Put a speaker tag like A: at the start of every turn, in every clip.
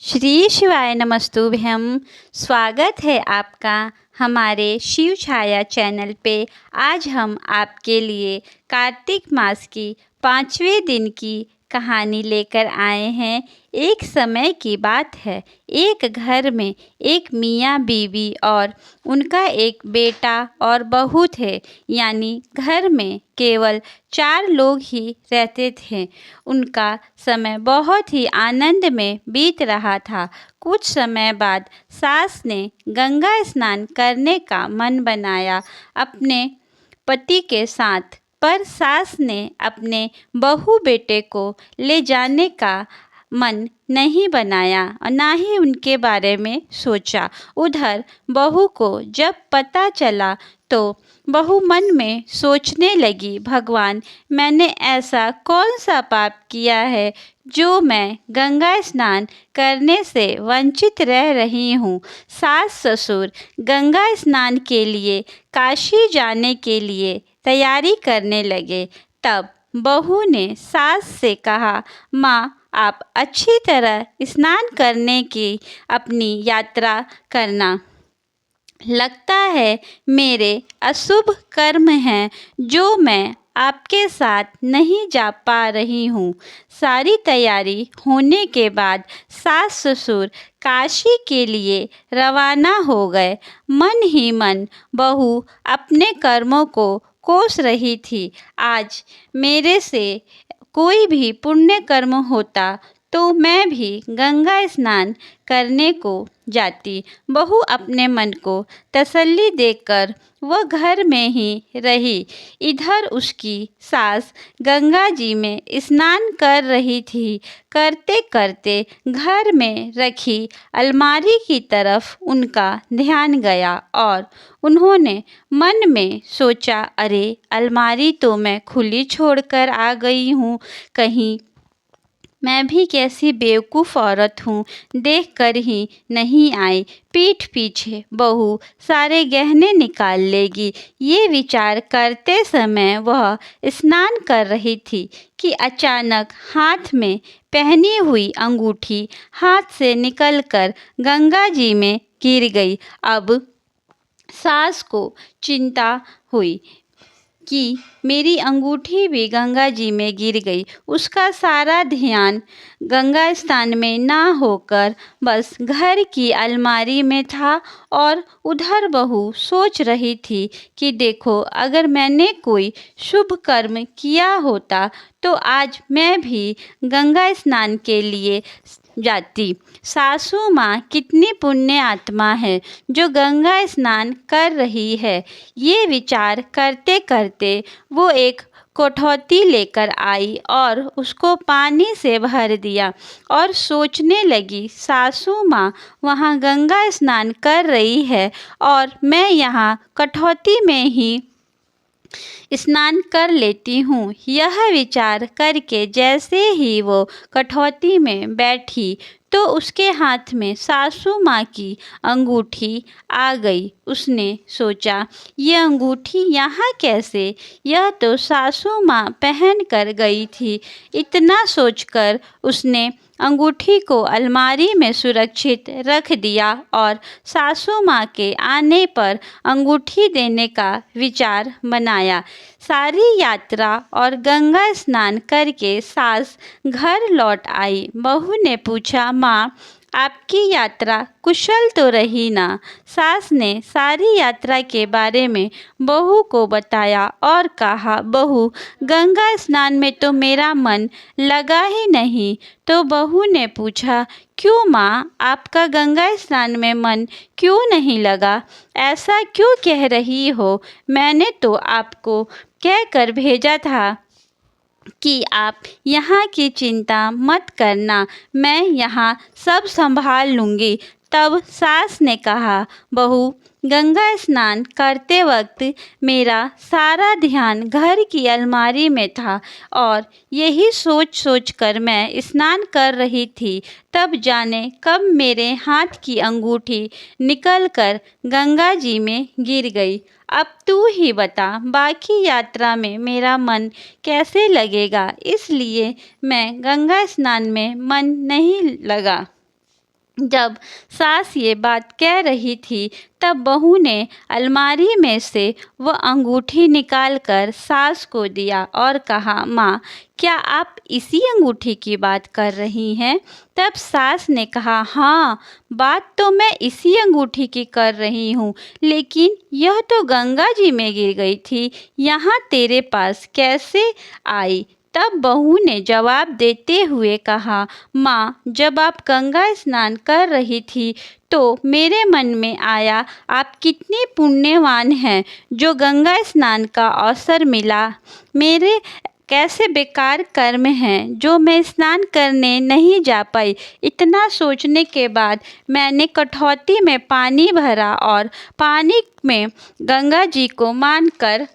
A: श्री शिवाय नमस्तुभ्यं। स्वागत है आपका हमारे शिव छाया चैनल पे। आज हम आपके लिए कार्तिक मास की 5वें दिन की कहानी लेकर आए हैं। एक समय की बात है, एक घर में एक मियाँ बीवी और उनका एक बेटा और बहू थे। यानी घर में केवल 4 लोग ही रहते थे। उनका समय बहुत ही आनंद में बीत रहा था। कुछ समय बाद सास ने गंगा स्नान करने का मन बनाया अपने पति के साथ, पर सास ने अपने बहू बेटे को ले जाने का मन नहीं बनाया और ना ही उनके बारे में सोचा। उधर बहू को जब पता चला तो बहू मन में सोचने लगी, भगवान, मैंने ऐसा कौन सा पाप किया है जो मैं गंगा स्नान करने से वंचित रह रही हूँ। सास ससुर गंगा स्नान के लिए काशी जाने के लिए तैयारी करने लगे। तब बहू ने सास से कहा, माँ, आप अच्छी तरह स्नान करने की अपनी यात्रा करना। लगता है मेरे अशुभ कर्म हैं जो मैं आपके साथ नहीं जा पा रही हूँ। सारी तैयारी होने के बाद सास ससुर काशी के लिए रवाना हो गए। मन ही मन बहू अपने कर्मों को कोस रही थी। आज मेरे से कोई भी पुण्य कर्म होता तो मैं भी गंगा स्नान करने को जाती। बहू अपने मन को तसल्ली देकर वह घर में ही रही। इधर उसकी सास गंगा जी में स्नान कर रही थी। करते करते घर में रखी अलमारी की तरफ उनका ध्यान गया और उन्होंने मन में सोचा, अरे, अलमारी तो मैं खुली छोड़कर आ गई हूँ। कहीं मैं भी कैसी बेवकूफ़ औरत हूँ, देख कर ही नहीं आई। पीठ पीछे बहू सारे गहने निकाल लेगी। ये विचार करते समय वह स्नान कर रही थी कि अचानक हाथ में पहनी हुई अंगूठी हाथ से निकलकर गंगा जी में गिर गई। अब सास को चिंता हुई कि मेरी अंगूठी भी गंगा जी में गिर गई। उसका सारा ध्यान गंगा स्नान में ना होकर बस घर की अलमारी में था और उधर बहू सोच रही थी कि देखो, अगर मैंने कोई शुभ कर्म किया होता तो आज मैं भी गंगा स्नान के लिए जाती। सासू माँ कितनी पुण्य आत्मा है जो गंगा स्नान कर रही है। ये विचार करते करते वो एक कठौती लेकर आई और उसको पानी से भर दिया और सोचने लगी, सासू माँ वहाँ गंगा स्नान कर रही है और मैं यहाँ कठौती में ही स्नान कर लेती हूँ। यह विचार करके जैसे ही वो कठौती में बैठी तो उसके हाथ में सासू माँ की अंगूठी आ गई। उसने सोचा, ये अंगूठी यहाँ कैसे? यह तो सासू माँ पहन कर गई थी। इतना सोचकर उसने अंगूठी को अलमारी में सुरक्षित रख दिया और सासू माँ के आने पर अंगूठी देने का विचार बनाया। सारी यात्रा और गंगा स्नान करके सास घर लौट आई। बहू ने पूछा, माँ, आपकी यात्रा कुशल तो रही ना? सास ने सारी यात्रा के बारे में बहू को बताया और कहा, बहू, गंगा स्नान में तो मेरा मन लगा ही नहीं। तो बहू ने पूछा, क्यों माँ, आपका गंगा स्नान में मन क्यों नहीं लगा? ऐसा क्यों कह रही हो? मैंने तो आपको कह कर भेजा था कि आप यहाँ की चिंता मत करना, मैं यहाँ सब संभाल लूँगी। तब सास ने कहा, बहू, गंगा स्नान करते वक्त मेरा सारा ध्यान घर की अलमारी में था और यही सोच सोच कर मैं स्नान कर रही थी। तब जाने कब मेरे हाथ की अंगूठी निकलकर गंगा जी में गिर गई। अब तू ही बता, बाकी यात्रा में मेरा मन कैसे लगेगा? इसलिए मैं गंगा स्नान में मन नहीं लगा। जब सास ये बात कह रही थी तब बहू ने अलमारी में से वह अंगूठी निकालकर सास को दिया और कहा, माँ, क्या आप इसी अंगूठी की बात कर रही हैं? तब सास ने कहा, हाँ, बात तो मैं इसी अंगूठी की कर रही हूँ, लेकिन यह तो गंगा जी में गिर गई थी, यहाँ तेरे पास कैसे आई? तब बहू ने जवाब देते हुए कहा, माँ, जब आप गंगा स्नान कर रही थी तो मेरे मन में आया, आप कितनी पुण्यवान हैं जो गंगा स्नान का अवसर मिला। मेरे कैसे बेकार कर्म हैं जो मैं स्नान करने नहीं जा पाई। इतना सोचने के बाद मैंने कठौती में पानी भरा और पानी में गंगा जी को मानकर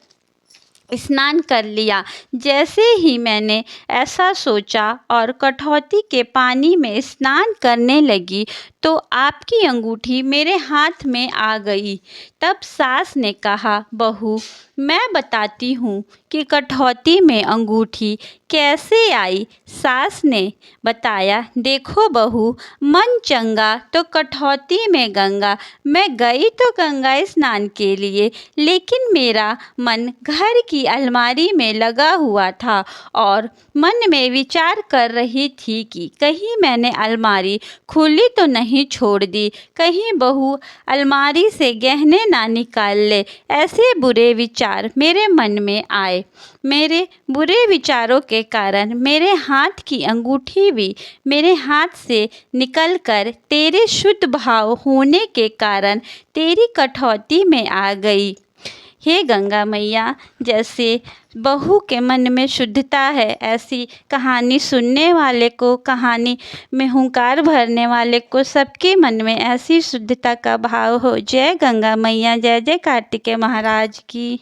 A: स्नान कर लिया। जैसे ही मैंने ऐसा सोचा और कठौती के पानी में स्नान करने लगी तो आपकी अंगूठी मेरे हाथ में आ गई। तब सास ने कहा, बहू, मैं बताती हूँ कि कठौती में अंगूठी कैसे आई। सास ने बताया, देखो बहू, मन चंगा तो कठौती में गंगा। मैं गई तो गंगा स्नान के लिए, लेकिन मेरा मन घर की अलमारी में लगा हुआ था और मन में विचार कर रही थी कि कहीं मैंने अलमारी खुली तो नहीं छोड़ दी, कहीं बहू अलमारी से गहने ना निकाल ले। ऐसे बुरे विचार मेरे मन में आए। मेरे बुरे विचारों के कारण मेरे हाथ की अंगूठी भी मेरे हाथ से निकलकर तेरे शुद्ध भाव होने के कारण तेरी कठौती में आ गई। हे गंगा मैया, जैसे बहू के मन में शुद्धता है, ऐसी कहानी सुनने वाले को, कहानी में हुंकार भरने वाले को, सबके मन में ऐसी शुद्धता का भाव हो। जय गंगा मैया, जय जय कार्तिकेय महाराज की।